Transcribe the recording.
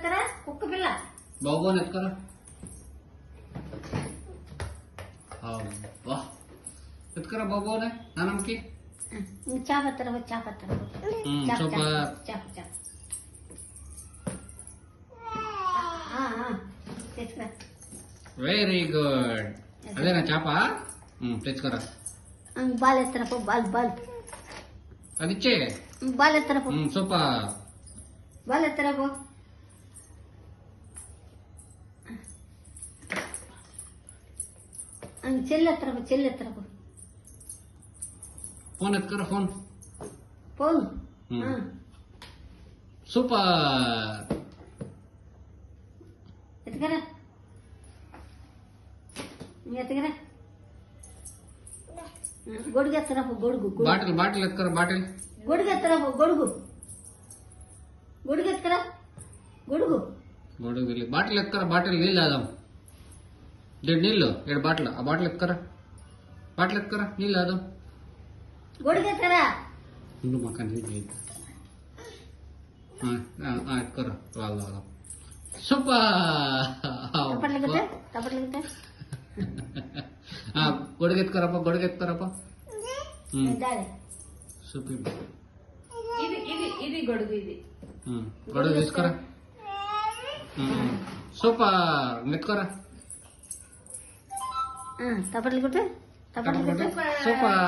ఎత్తుకరా కుక్క పిల్ల బాబోని ఎత్తుకరా. అబ్బా ఎత్తుకరా బాబోనే నాన్నమ్మకి. చేప ఎత్తరా చేప ఎత్తరా సూపర్. చేప చేప తెచ్చుకరా. Very good. అదేనా చేప? తెచ్చుకోరా. బాల్ ఎత్తరా పో బాల్ బాల్ అది ఇచ్చే. బాల్ ఎత్తరా పో సూపర్. బాల్ ఎత్తరా పో. చెల్లెత్తరా పో చెల్లెత్తరా పో. ఫోన్ ఎత్తుకరా ఫోన్. Phone super. ఎత్తుకరా ఎత్తుకరా. గొడుగు ఎత్తరా పో గొడుగు బాటిల్ బాటిల్ ఎత్తుకరా బాటిల్. గొడుగు ఎత్తరా పో గొడుగు గొడుగు ఎత్తుకరా గొడుగు గొడుగు బాటిల్ ఎత్తుకరా బాటిల్ నీళ్ళు తాదాం. దేడు నీళ్ళు ఏడు బాటిల్. ఆ బాటిల్ ఎత్తుకరా బాటిల్ ఎత్తుకరా నీళ్ళు తాదాం. గొడుగు ఎత్తరా. ముందు మాకు నీళ్ళు ఎత్తుకరా వాళ్ళు తాదాం. సూపర్. తప్పట్లు కదా తప్పట్లు కదా. గొడుగు ఎత్తుకరాపా గొడుగు ఎత్తుకరాపా. సూపర్. ఇది ఇది ఇది గొడుగు ఇది గొడుగు తీసుకురా. సూపర్. ఎత్తుకోరా. తప్పట్లు కొట్టు తప్పట్లు కొట్టు. సూపర్.